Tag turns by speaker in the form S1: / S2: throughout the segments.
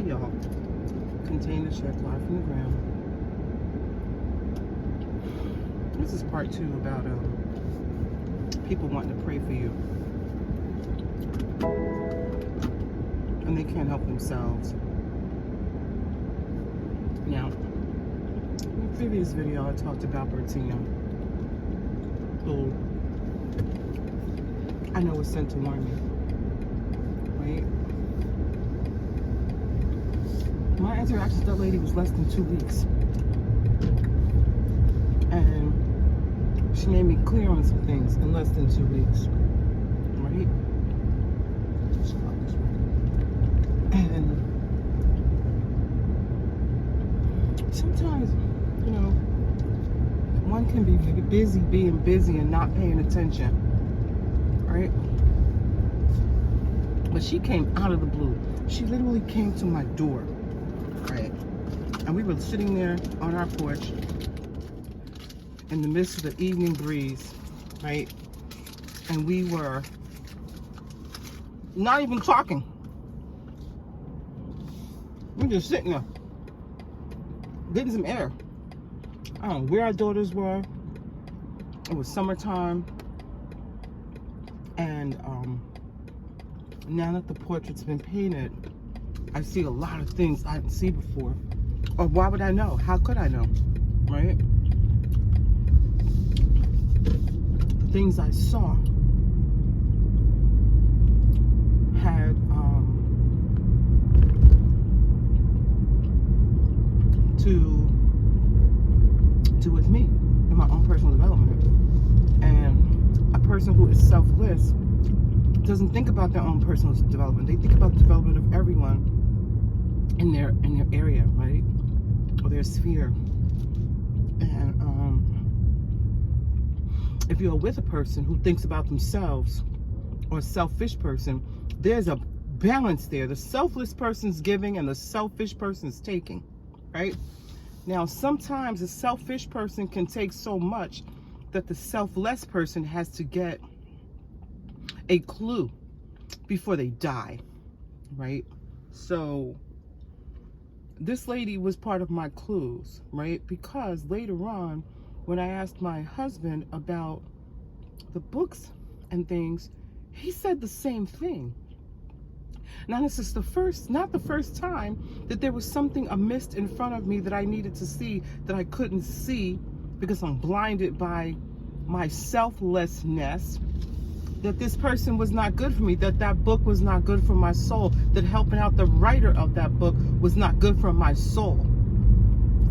S1: Hey y'all, container shed live from the ground. This is part 2 about people wanting to pray for you and they can't help themselves. Now, in the previous video I talked about Bertina, who I know was sent to warn me, right? My interaction with that lady was less than 2 weeks. And she made me clear on some things in less than 2 weeks. Right? And sometimes, you know, one can be busy being busy and not paying attention. Right? But she came out of the blue. She literally came to my door. Right, and we were sitting there on our porch in the midst of the evening breeze, right, and we were not even talking. We were just sitting there getting some air. I don't know where our daughters were. It was summertime, and now that the portrait's been painted, I see a lot of things I didn't see before. Or why would I know? How could I know? Right? The things I saw had to do with me and my own personal development. And a person who is selfless doesn't think about their own personal development. They think about the development of everyone in their area, right, or their sphere. And if you're with a person who thinks about themselves, or a selfish person, there's a balance there. The selfless person's giving and the selfish person's taking, right? Now, sometimes a selfish person can take so much that the selfless person has to get a clue before they die, right? So this lady was part of my clues, right? Because later on, when I asked my husband about the books and things, he said the same thing. Now, this is not the first time that there was something amiss in front of me that I needed to see that I couldn't see because I'm blinded by my selflessness, that this person was not good for me, that book was not good for my soul, that helping out the writer of that book was not good for my soul.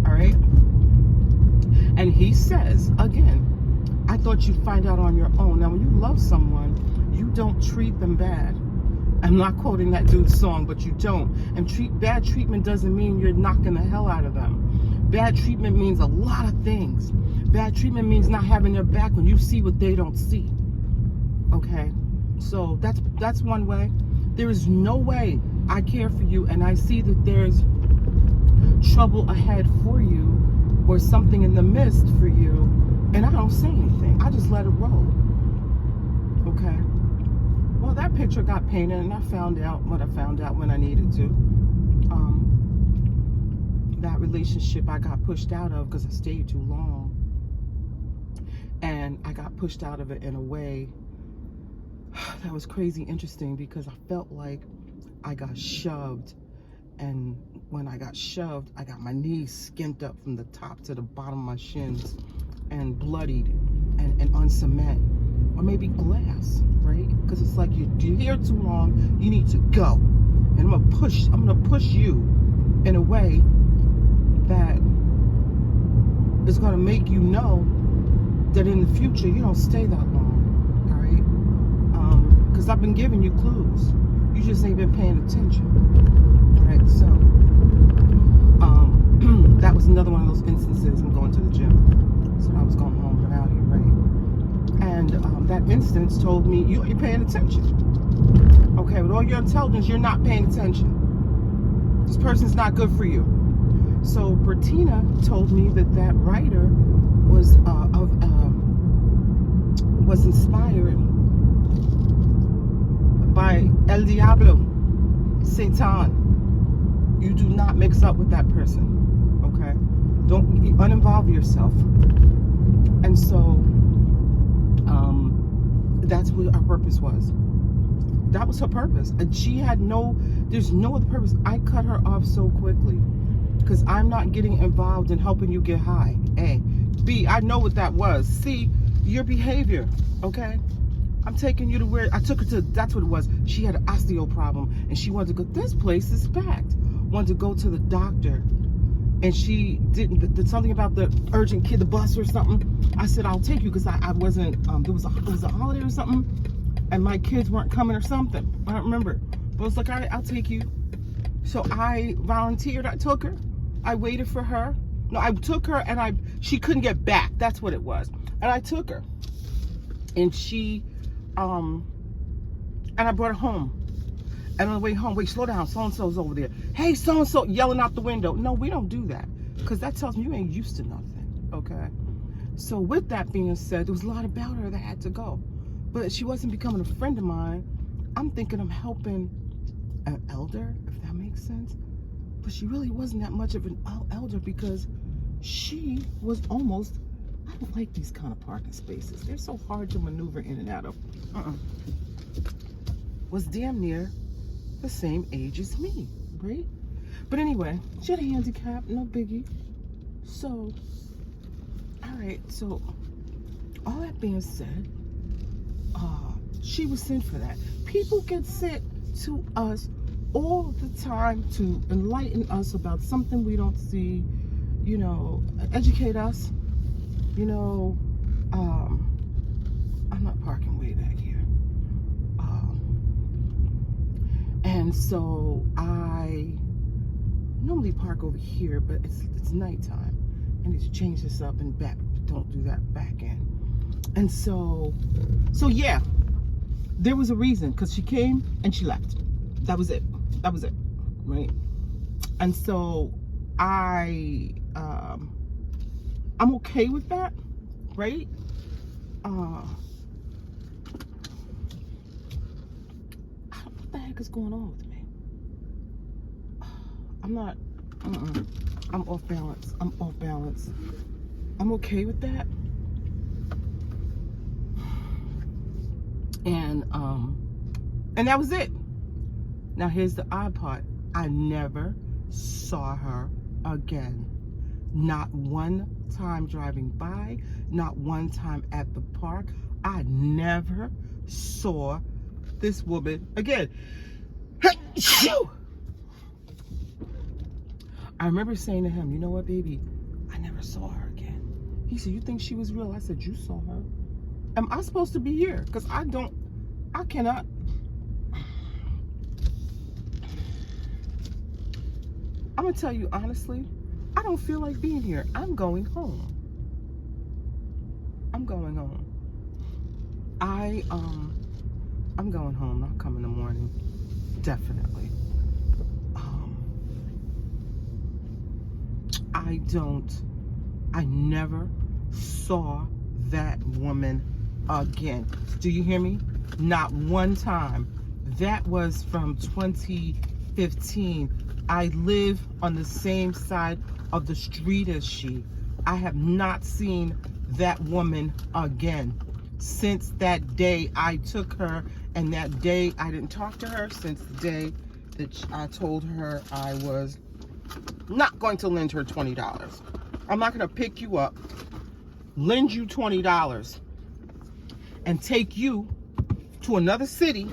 S1: All right? And he says, again, I thought you'd find out on your own. Now, when you love someone, you don't treat them bad. I'm not quoting that dude's song, but you don't. And bad treatment doesn't mean you're knocking the hell out of them. Bad treatment means a lot of things. Bad treatment means not having their back when you see what they don't see. Okay, so that's one way. There is no way I care for you and I see that there's trouble ahead for you or something in the midst for you, and I don't say anything. I just let it roll. Okay. Well, that picture got painted, and I found out what I found out when I needed to. That relationship I got pushed out of because I stayed too long, and I got pushed out of it in a way that was crazy interesting because I felt like I got shoved, and when I got shoved, I got my knees skinned up from the top to the bottom of my shins and bloodied and on cement, or maybe glass, right? Because it's like you're here too long, you need to go. And I'm gonna push you in a way that is gonna make you know that in the future you don't stay that long. Because I've been giving you clues. You just ain't been paying attention. Alright, so that was another one of those instances. I'm going to the gym. So I was going home from out here, right? And that instance told me you ain't paying attention. Okay, with all your intelligence, you're not paying attention. This person's not good for you. So Bertina told me that writer was inspired by El Diablo, Satan, You do not mix up with that person, okay? Don't uninvolve yourself. And so, that's what our purpose was. That was her purpose. And she had there's no other purpose. I cut her off so quickly because I'm not getting involved in helping you get high. A. B, I know what that was. C, your behavior, okay? I'm taking you to where, I took her to, that's what it was. She had an osteo problem and she wanted to go, this place is packed. Wanted to go to the doctor. And she did something about the urgent kid, the bus or something. I said, I'll take you because I wasn't, it was a holiday or something. And my kids weren't coming or something. I don't remember. But I was like, all right, I'll take you. So I volunteered. I took her. I waited for her. No, I took her and she couldn't get back. That's what it was. And I took her. And she, and I brought her home. And on the way home, wait, slow down, so-and-so's over there. Hey, so-and-so, yelling out the window. No, we don't do that. Because that tells me you ain't used to nothing, okay? So with that being said, there was a lot about her that had to go. But she wasn't becoming a friend of mine. I'm thinking I'm helping an elder, if that makes sense. But she really wasn't that much of an elder because she was almost, I don't like these kind of parking spaces. They're so hard to maneuver in and out of. Was damn near the same age as me, right? But anyway, she had a handicap, no biggie. So, all right, so all that being said, she was sent for that. People get sent to us all the time to enlighten us about something we don't see, you know, educate us, you know. I'm not parking way back here. And so I normally park over here, but it's nighttime. I need to change this up and back. Don't do that back in. And so yeah, there was a reason because she came and she left. That was it, right? And so I'm okay with that, right? What the heck is going on with me? I'm not, I'm off balance. I'm okay with that. And that was it. Now here's the odd part. I never saw her again. Not one time driving by, not one time at the park. I never saw this woman again. I remember saying to him, you know what, baby? I never saw her again. He said, you think she was real? I said, you saw her. Am I supposed to be here? Because I cannot. I'm going to tell you honestly, I don't feel like being here. I'm going home. I'm going home. I'm going home. I'll come in the morning. Definitely. I never saw that woman again. Do you hear me? Not one time. That was from 2015. I live on the same side of the street as she. I have not seen that woman again. Since that day I took her, and that day I didn't talk to her since the day that I told her I was not going to lend her $20. I'm not going to pick you up, lend you $20, and take you to another city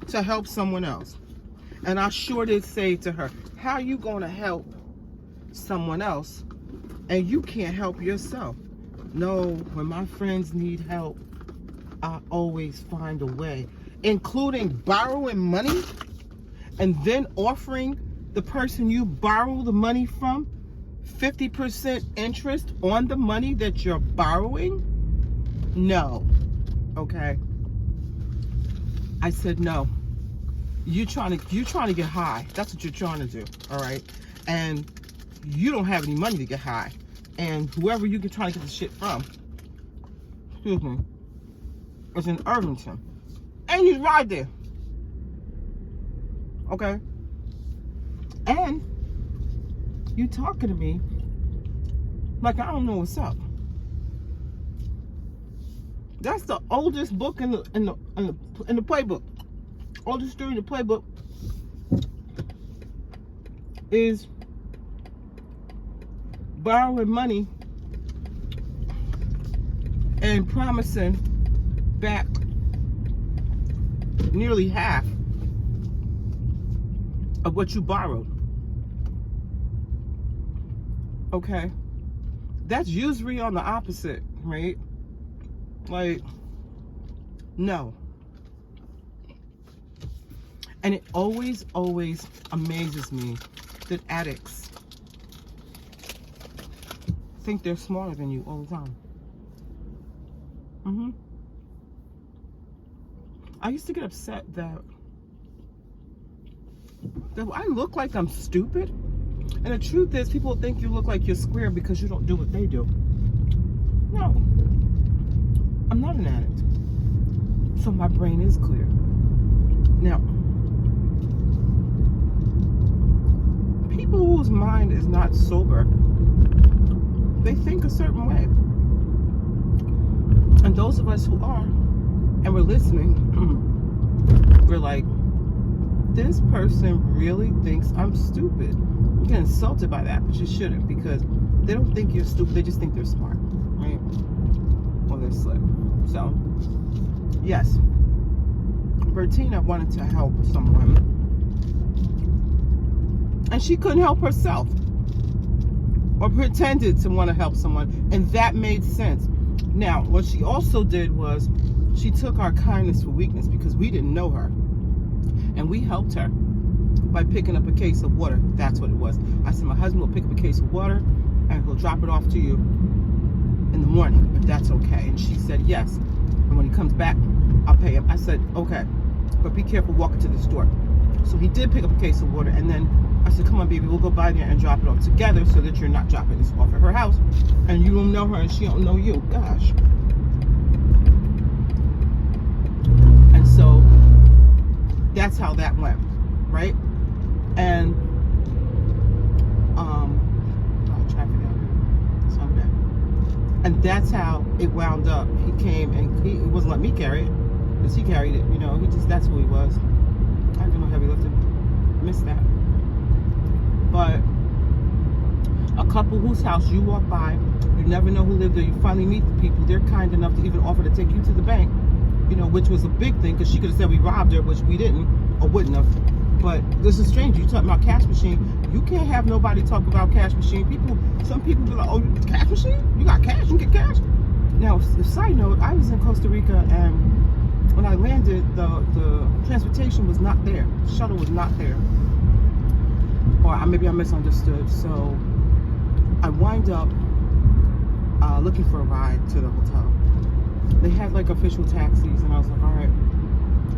S1: to help someone else. And I sure did say to her, how are you going to help someone else and you can't help yourself? No, when my friends need help, I always find a way, including borrowing money and then offering the person you borrow the money from 50% interest on the money that you're borrowing. No. Okay. I said no. You're trying to get high. That's what you're trying to do. All right. And you don't have any money to get high. And whoever you're trying to get the shit from, excuse me, is in Irvington. And you ride there. Okay. And you talking to me like I don't know what's up. That's the oldest book in the playbook. Oldest story in the playbook is borrowing money and promising back nearly half of what you borrowed. Okay? That's usury on the opposite, right? Like, no. And it always amazes me that addicts think they're smarter than you all the time. I used to get upset that I look like I'm stupid. And the truth is, people think you look like you're square because you don't do what they do. No. I'm not an addict. So my brain is clear. Now, people whose mind is not sober, they think a certain way. And those of us who are, and we're listening, we're like, this person really thinks I'm stupid. You get insulted by that, but you shouldn't, because they don't think you're stupid, they just think they're smart, right? Or they're slick. So, yes, Bertina wanted to help someone, and she couldn't help herself, or pretended to want to help someone, and that made sense. Now, what she also did was, she took our kindness for weakness, because we didn't know her, and we helped her by picking up a case of water. That's what it was. I said, my husband will pick up a case of water, and he'll drop it off to you in the morning, if that's okay. And she said yes, and when he comes back, I'll pay him. I said, okay, but be careful walking to the store. So he did pick up a case of water, and then I said, come on, baby, we'll go by there and drop it off together, so that you're not dropping this off at her house, and you don't know her, and she don't know you. Gosh. And so that's how that went, right? And traffic out here, so I'm back. And that's how it wound up. He came, and he wasn't letting me carry it, because he carried it, you know. He just, that's who he was. I didn't do no heavy lifting. Missed that. But a couple whose house you walk by, you never know who lived there, you finally meet the people, they're kind enough to even offer to take you to the bank, you know, which was a big thing, because she could have said we robbed her, which we didn't, or wouldn't have. But this is strange. You talking about cash machine. You can't have nobody talk about cash machine. Some people be like, oh, cash machine? You got cash? You get cash? Now, the side note, I was in Costa Rica, and when I landed, the transportation was not there. The shuttle was not there. Or maybe I misunderstood. So I wind up looking for a ride to the hotel. They had like official taxis, and I was like, all right.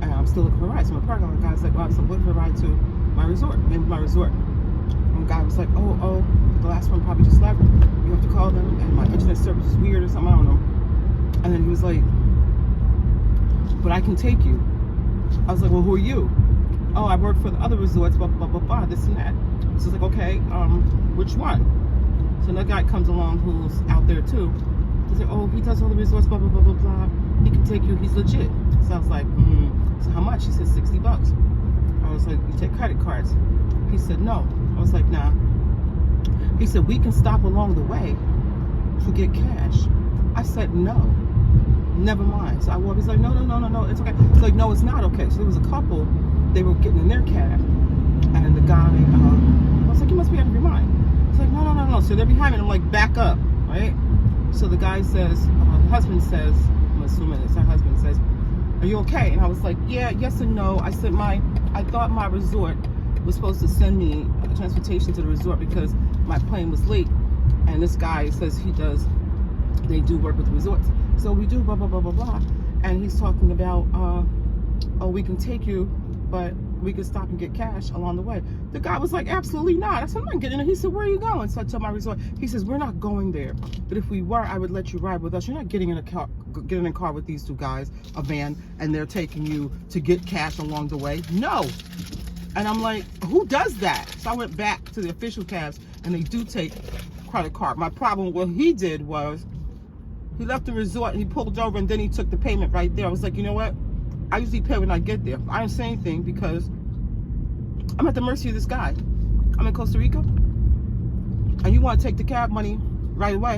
S1: And I'm still looking for a ride. So my parking lot guy's like, well, so I'm looking for a ride to my resort, name of my resort. And the guy was like, oh, the last one probably just left. You have to call them, and my internet service is weird or something, I don't know. And then he was like, but I can take you. I was like, well, who are you? Oh, I work for the other resorts, blah, blah, blah, blah, this and that. So it's like, okay, which one? So another guy comes along who's out there too. He's like, oh, he does all the resorts, blah, blah, blah, blah, blah. He can take you, he's legit. So I was like, so how much? He said, $60. I was like, you take credit cards? He said, no. I was like, nah. He said, we can stop along the way to get cash. I said, no. Never mind. So I walked, he's like, no, it's okay. It's like, no, it's not okay. So there was a couple, they were getting in their cab, and the guy, I was like, you must be out of your mind. He's like, no. So they're behind me, and I'm like, back up, right? So the guy says, the husband says, I'm assuming it's her husband, says, are you okay? And I was like, yeah, yes and no. I said, I thought my resort was supposed to send me transportation to the resort because my plane was late. And this guy says they do work with the resorts. So we do blah, blah, blah, blah, blah. And he's talking about, oh, we can take you, but we can stop and get cash along the way. The guy was like, absolutely not. I said, I'm not getting it. He said, where are you going? So I told my resort. He says, we're not going there. But if we were, I would let you ride with us. You're not getting in a car with these two guys, a van, and they're taking you to get cash along the way. No. And I'm like, who does that? So I went back to the official tabs, and they do take credit card. My problem, what he did was, he left the resort and he pulled over, and then he took the payment right there. I was like, you know what? I usually pay when I get there. I didn't say anything because I'm at the mercy of this guy. I'm in Costa Rica, and you want to take the cab money right away.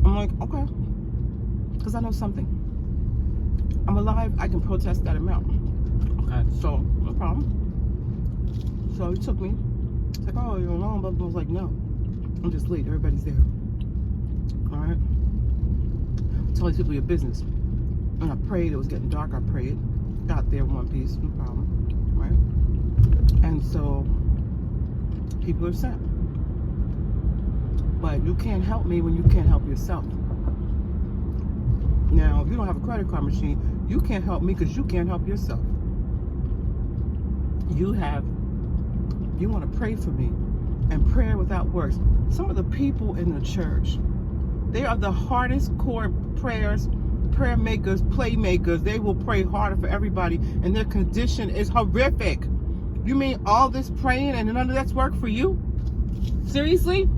S1: I'm like, okay, because I know something. I'm alive. I can protest that amount. Okay, so no problem. So he took me. It's like, oh, you're alone. But I was like, no, I'm just late. Everybody's there. All right. Tell these people your business. And I prayed. It was getting dark. I prayed. Got there in one piece. No problem. Right. And so people are sad. But you can't help me when you can't help yourself. Now, if you don't have a credit card machine, you can't help me because you can't help yourself. You want to pray for me, and prayer without works. Some of the people in the church, they are the hardest core prayer makers, play makers. They will pray harder for everybody, and their condition is horrific. You mean all this praying and none of that's work for you? Seriously?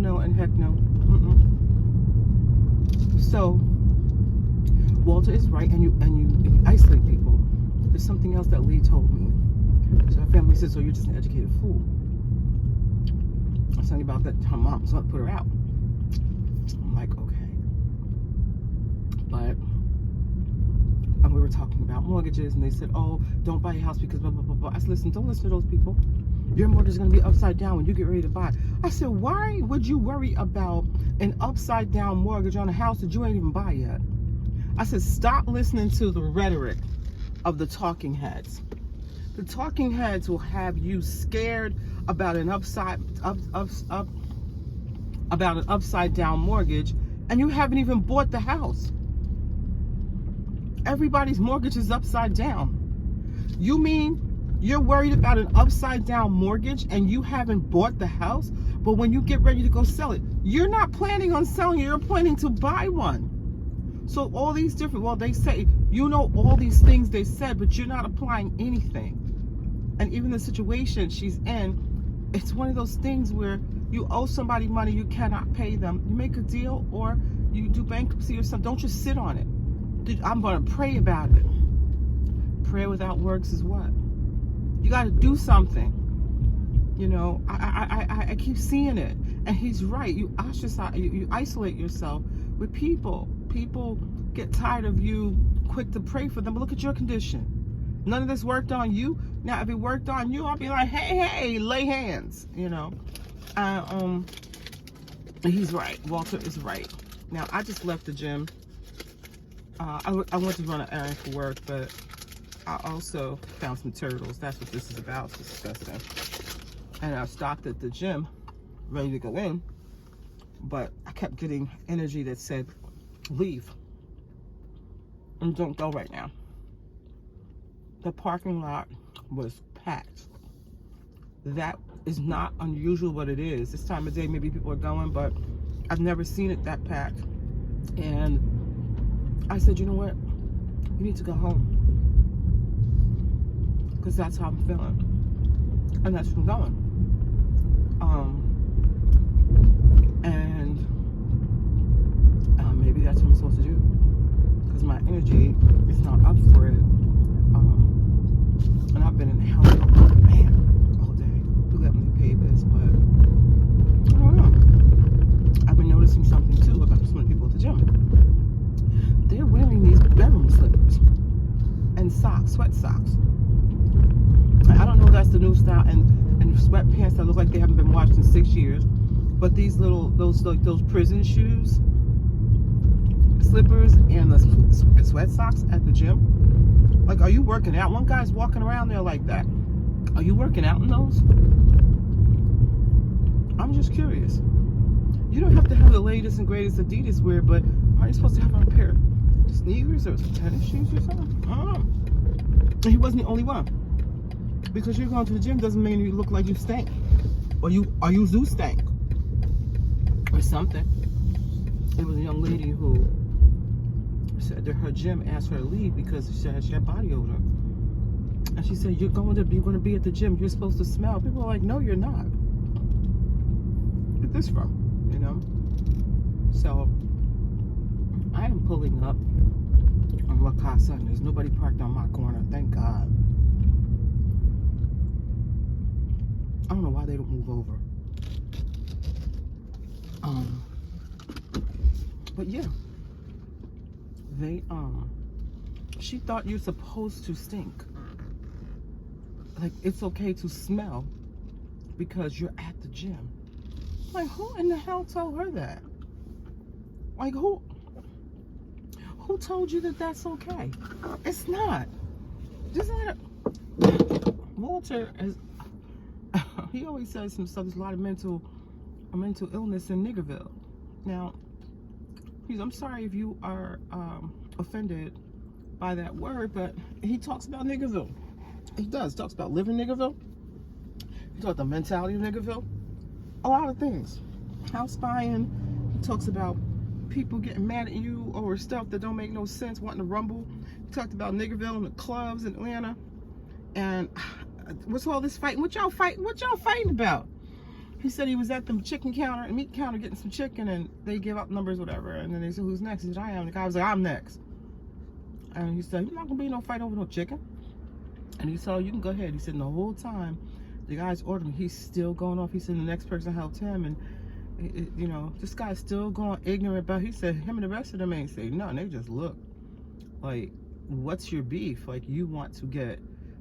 S1: No, and heck no. So Walter is right, and you isolate people. There's something else that Lee told me. So her family says, "So you're just an educated fool." I was telling you about that. Her mom's going to put her out. I'm like, okay, but. And we were talking about mortgages, and they said, oh, don't buy a house because blah, blah, blah, blah. I said, listen, don't listen to those people. Your mortgage is going to be upside down when you get ready to buy. I said, why would you worry about an upside down mortgage on a house that you ain't even buy yet? I said, stop listening to the rhetoric of the talking heads. The talking heads will have you scared about an upside down mortgage, and you haven't even bought the house. Everybody's mortgage is upside down. You mean you're worried about an upside down mortgage and you haven't bought the house? But when you get ready to go sell it, you're not planning on selling it, you're planning to buy one. So all these different, well, they say, you know, all these things they said, but you're not applying anything. And even the situation she's in, it's one of those things where you owe somebody money, you cannot pay them. You make a deal or you do bankruptcy or something, don't just sit on it. I'm going to pray about it. Prayer without works is what? You got to do something. You know, I keep seeing it. And he's right. You ostracize, you isolate yourself with people. People get tired of you quick to pray for them. But look at your condition. None of this worked on you. Now, if it worked on you, I'll be like, hey, lay hands. You know. He's right. Walter is right. Now, I just left the gym. I went to run an errand for work, but I also found some turtles. That's what this is about. It's disgusting. And I stopped at the gym, ready to go in, but I kept getting energy that said, leave. And don't go right now. The parking lot was packed. That is not unusual what it is. This time of day, maybe people are going, but I've never seen it that packed. And I said, you know what? You need to go home. Because that's how I'm feeling. And that's from going. Maybe that's what I'm supposed to do. Because my energy is not up for it. And I've been in hell, man, all day. Do let me pay this, but I don't know. I've been noticing something too about some of the people at the gym. They're wearing these bedroom slippers and socks, sweat socks. I don't know if that's the new style, and sweatpants that look like they haven't been washed in 6 years. But these those prison shoes, slippers, and the sweat socks at the gym. Like, are you working out? One guy's walking around there like that. Are you working out in those? I'm just curious. You don't have to have the latest and greatest Adidas wear, but aren't you supposed to have on a pair of sneakers or tennis shoes or something? I don't know. And he wasn't the only one. Because you're going to the gym doesn't mean you look like you stink. Or you do stink. Or something. there was a young lady who said that her gym asked her to leave because she had body odor. And she said, you're going to be at the gym. You're supposed to smell. People are like, no, you're not. Where's this from? You know? So, I am pulling up on La Casa, and there's nobody parked on my corner. Thank God. I don't know why they don't move over. But yeah. She thought you're supposed to stink. Like, it's okay to smell because you're at the gym. Like, who in the hell told her that? Like, who told you that that's okay? It's not. Just not. Walter is. He always says some stuff. There's a lot of mental illness in Niggerville. Now, I'm sorry if you are offended by that word, but he talks about Niggerville. He does. Talks about living Niggerville. He talks about the mentality of Niggerville. A lot of things. House buying. He talks about people getting mad at you over stuff that don't make no sense, wanting to rumble. He talked about Niggerville and the clubs in Atlanta. And what's all this fighting? What y'all fighting about? He said he was at the chicken counter and meat counter getting some chicken, and they give out numbers, whatever. And then they said, who's next? He said, I am. The guy was like, I'm next. And he said, you're not going to be no fight over no chicken. And he said, you can go ahead. He said, the whole time the guy's ordering, he's still going off. He said, the next person helped him. And, you know, this guy's still going ignorant. But he said, him and the rest of them ain't say nothing. They just look like, what's your beef? Like, you want to get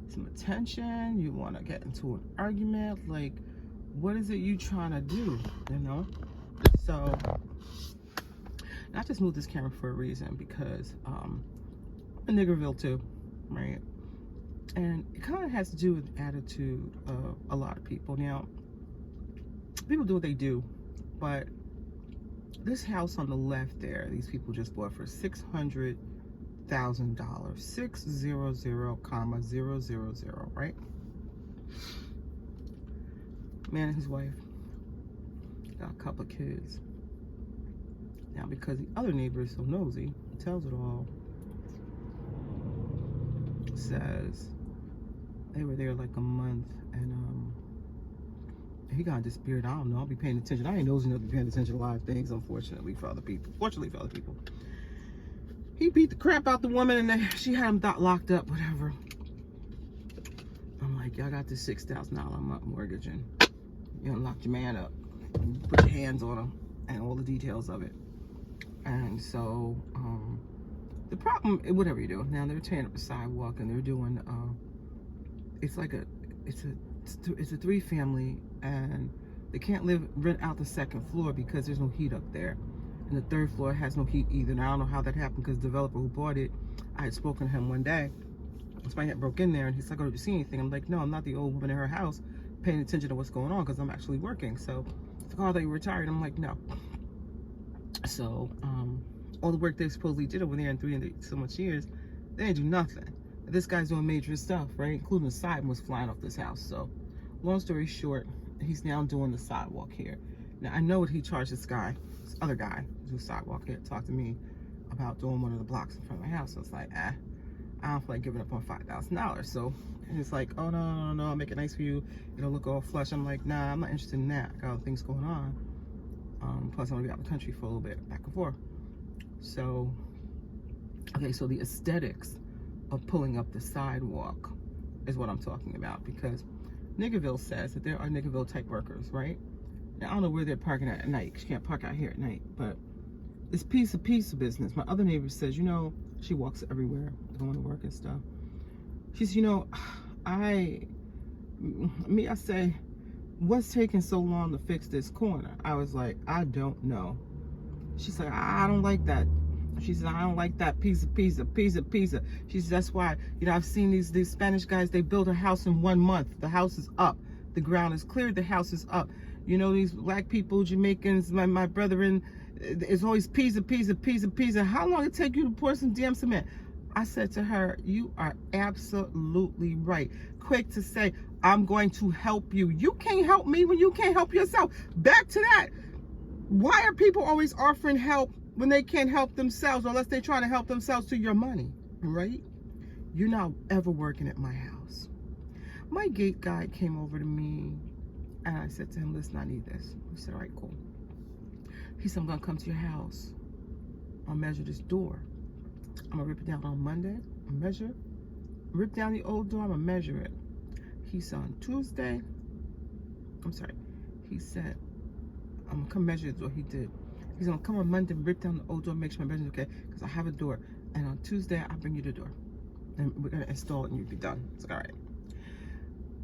S1: some attention? You want to get into an argument? Like, what is it you trying to do, you know? So, I just moved this camera for a reason, because in Niggerville too, right? And it kind of has to do with the attitude of a lot of people. Now, people do what they do, but this house on the left there, these people just bought for $600,000, 600,000, right? Man and his wife got a couple of kids. Now, because the other neighbor is so nosy, tells it all, says they were there like a month, and he got disappeared. I don't know. I'll be paying attention. I ain't nosy enough to be paying attention to a lot of things, unfortunately, for other people. Fortunately for other people. He beat the crap out the woman, and then she had him locked up, whatever. I'm like, y'all got this $6,000 a month mortgage, and you unlocked your man up, and put your hands on him, and all the details of it. And so, the problem, whatever you do, now they're tearing up the sidewalk, and they're doing, it's a 3-family, and they can't rent out the 2nd floor because there's no heat up there. And the 3rd floor has no heat either. And I don't know how that happened, because the developer who bought it, I had spoken to him one day. Somebody had broke in there, and he's like, oh, did you see anything? I'm like, no, I'm not the old woman in her house paying attention to what's going on, because I'm actually working. So, it's like, oh, I thought you were retired. I'm like, no. So, all the work they supposedly did over there in 3 and so much years, they didn't do nothing. This guy's doing major stuff, right? Including the siding was flying off this house. So, long story short, he's now doing the sidewalk here. Now, I know what he charged this other guy, who do sidewalk here, talked to me about doing one of the blocks in front of my house. So, it's like, I don't feel like giving up on $5,000. So, it's like, oh, no, I'll make it nice for you. It'll look all flush. I'm like, nah, I'm not interested in that. I got other things going on. Plus, I want to be out of the country for a little bit, back and forth. So, okay, so the aesthetics of pulling up the sidewalk is what I'm talking about, because Niggerville says that there are Niggerville type workers, right? Now, I don't know where they're parking at night. You can't park out here at night, but it's piece of business. My other neighbor says, you know, she walks everywhere, going to work and stuff. She says, you know, I say, what's taking so long to fix this corner? I was like, I don't know. She's like, I don't like that. She said, I don't like that piece of. She said, that's why, you know, I've seen these Spanish guys, they build a house in 1 month. The house is up. The ground is cleared. The house is up. You know, these black people, Jamaicans, my brethren, it's always piece of. How long it take you to pour some damn cement? I said to her, you are absolutely right. Quick to say, I'm going to help you. You can't help me when you can't help yourself. Back to that. Why are people always offering help when they can't help themselves unless they try to help themselves to your money, right? You're not ever working at my house. My gate guy came over to me and I said to him, listen, I need this. He said, all right, cool. He said, I'm gonna come to your house. I'll measure this door. I'm gonna rip it down on Monday, measure, rip down the old door, I'm gonna measure it. He said on Tuesday, he said, I'm gonna come measure the door. He did. He's gonna come on Monday, rip down the old door, make sure my measure's okay, because I have a door. And on Tuesday, I'll bring you the door. And we're gonna install it and you'll be done. It's like, all right.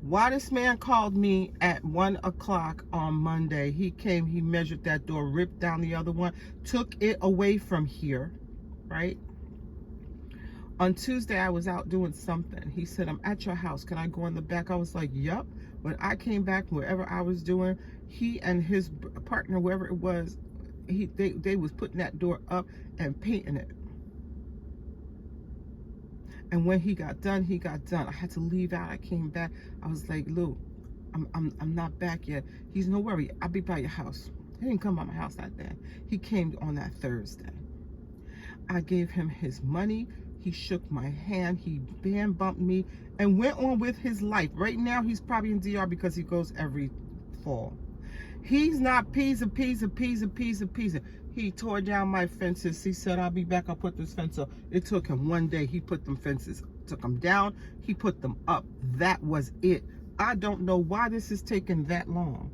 S1: Why this man called me at 1 o'clock on Monday, he came, he measured that door, ripped down the other one, took it away from here, right? On Tuesday, I was out doing something. He said, I'm at your house. Can I go in the back? I was like, yup. When I came back, whatever I was doing, he and his partner, whoever it was, they was putting that door up and painting it. And when he got done, he got done. I had to leave out. I came back. I was like, Lou, I'm not back yet. He's no worry. I'll be by your house. He didn't come by my house that day. He came on that Thursday. I gave him his money. He shook my hand. He band bumped me and went on with his life. Right now, he's probably in DR because he goes every fall. He's not Pisa. He tore down my fences. He said, I'll be back. I'll put this fence up. It took him one day. He put them fences, took them down. He put them up. That was it. I don't know why this is taking that long.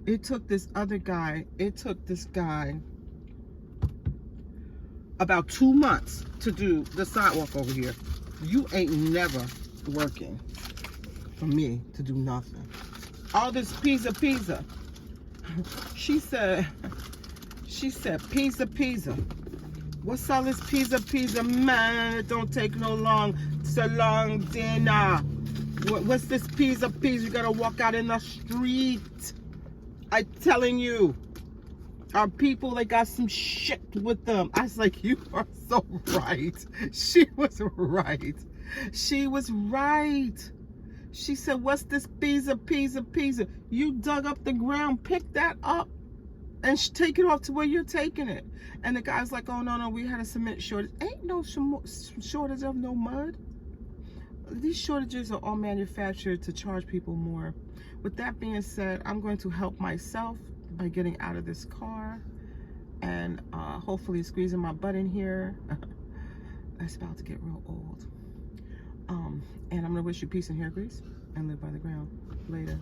S1: It took this guy about 2 months to do the sidewalk over here. You ain't never working for me to do nothing. All this Pisa. She said, Pisa. What's all this Pisa, man? It don't take no long. It's a long dinner. What's this Pisa? You gotta walk out in the street. I'm telling you. Our people, they got some shit with them. I was like, you are so right. She was right. She said, what's this Pisa? You dug up the ground, pick that up and take it off to where you're taking it. And the guy's like, oh, no, we had a cement shortage. Ain't no shortage of no mud. These shortages are all manufactured to charge people more. With that being said, I'm going to help myself by getting out of this car and hopefully squeezing my butt in here. That's about to get real old. And I'm gonna wish you peace and hair grease and live by the ground. Later.